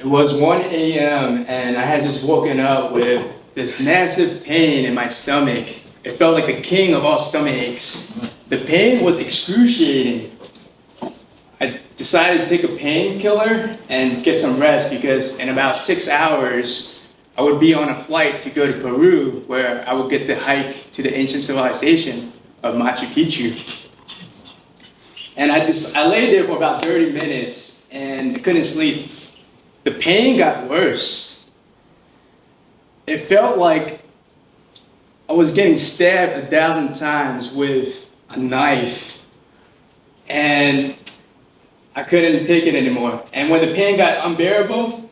It was 1 a.m. and I had just woken up with this massive pain in my stomach. It felt like the king of all stomach aches. The pain was excruciating. I decided to take a painkiller and get some rest because in about 6 hours, I would be on a flight to go to Peru where I would get to hike to the ancient civilization of Machu Picchu. And I lay there for about 30 minutes and I couldn't sleep. The pain got worse. It felt like I was getting stabbed 1,000 times with a knife. And I couldn't take it anymore. And when the pain got unbearable,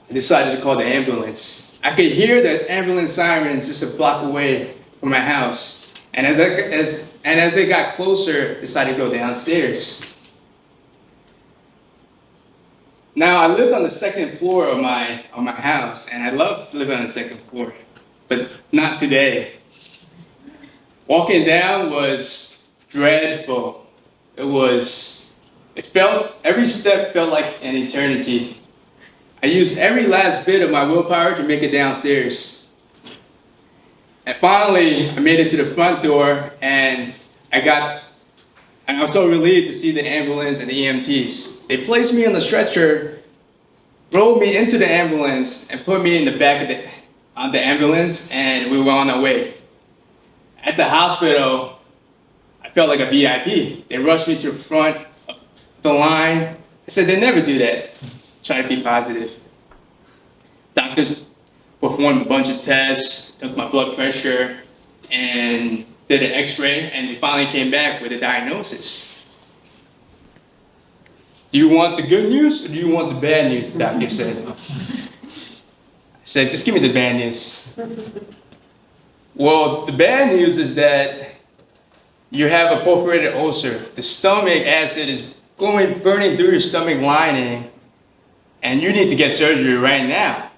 I decided to call the ambulance. I could hear the ambulance sirens just a block away from my house. And as they got closer, I decided to go downstairs. Now, I lived on the second floor of my house, and I loved living on the second floor, but not today. Walking down was dreadful. Every step felt like an eternity. I used every last bit of my willpower to make it downstairs. And finally, I made it to the front door, and I was so relieved to see the ambulance and the EMTs. They placed me on the stretcher, rolled me into the ambulance, and put me in the back of the ambulance, and we were on our way. At the hospital, I felt like a VIP. They rushed me to the front of the line. I said, they never do that. Try to be positive. Doctors performed a bunch of tests, took my blood pressure, and did an x-ray, and they finally came back with a diagnosis. Do you want the good news or do you want the bad news, the doctor said. I said, just give me the bad news. Well, the bad news is that you have a perforated ulcer. The stomach acid is burning through your stomach lining, and you need to get surgery right now.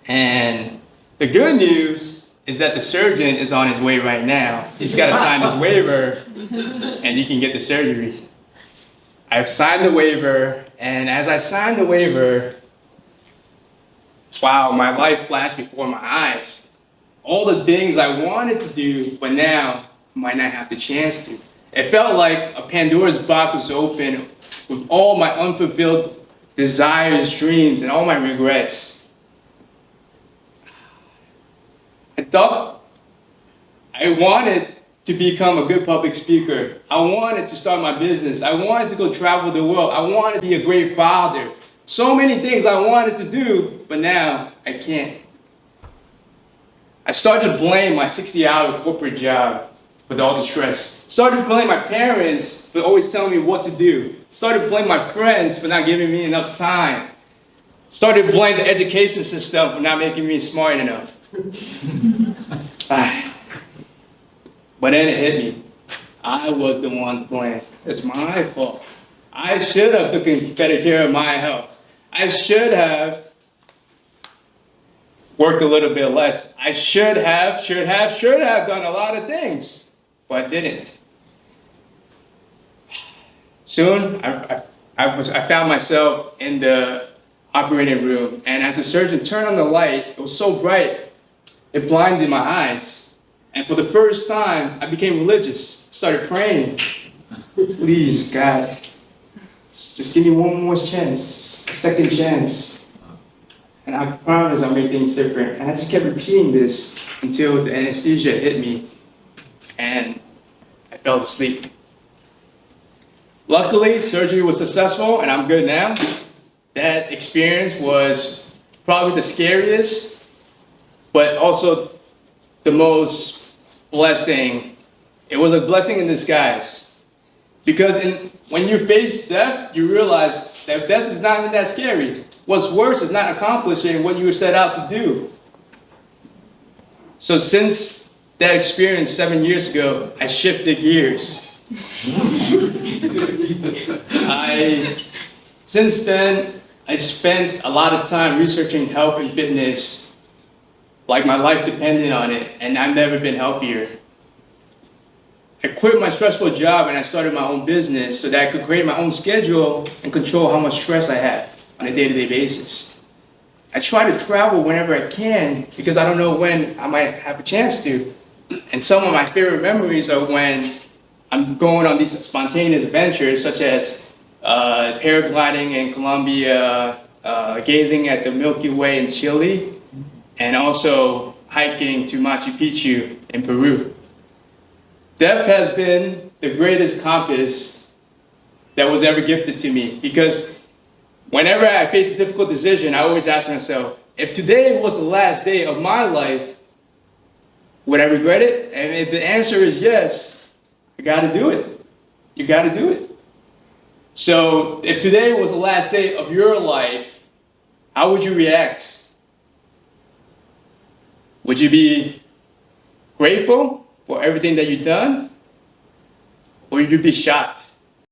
And the good news is that the surgeon is on his way right now. He's got to sign his waiver, and you can get the surgery. I've signed the waiver, and as I signed the waiver, wow, my life flashed before my eyes. All the things I wanted to do, but now might not have the chance to. It felt like a Pandora's box was open with all my unfulfilled desires, dreams, and all my regrets. I thought I wanted to become a good public speaker. I wanted to start my business. I wanted to go travel the world. I wanted to be a great father. So many things I wanted to do, but now I can't. I started to blame my 60-hour corporate job with all the stress. Started to blame my parents for always telling me what to do. Started to blame my friends for not giving me enough time. Started to blame the education system for not making me smart enough. But then it hit me. I was the one to blame. It's my fault. I should have taken better care of my health. I should have worked a little bit less. I should have done a lot of things, but I didn't. Soon, I found myself in the operating room, and as the surgeon turned on the light, it was so bright, it blinded my eyes. And for the first time, I became religious. Started praying. Please, God, just give me one more chance, a second chance. And I promise I'll make things different. And I just kept repeating this until the anesthesia hit me and I fell asleep. Luckily, surgery was successful and I'm good now. That experience was probably the scariest, but also the most blessing. It was a blessing in disguise. Because when you face death, you realize that death is not even that scary. What's worse is not accomplishing what you were set out to do. So since that experience 7 years ago, I shifted gears. Since then, I spent a lot of time researching health and fitness, like my life depended on it, and I've never been healthier. I quit my stressful job and I started my own business so that I could create my own schedule and control how much stress I had. on a day-to-day basis. I try to travel whenever I can because I don't know when I might have a chance to. And some of my favorite memories are when I'm going on these spontaneous adventures, such as paragliding in Colombia, gazing at the Milky Way in Chile, and also hiking to Machu Picchu in Peru. Death has been the greatest compass that was ever gifted to me because whenever I face a difficult decision, I always ask myself, if today was the last day of my life, would I regret it? And if the answer is yes, I gotta do it. You gotta do it. So if today was the last day of your life, how would you react? Would you be grateful for everything that you've done? Or would you be shocked?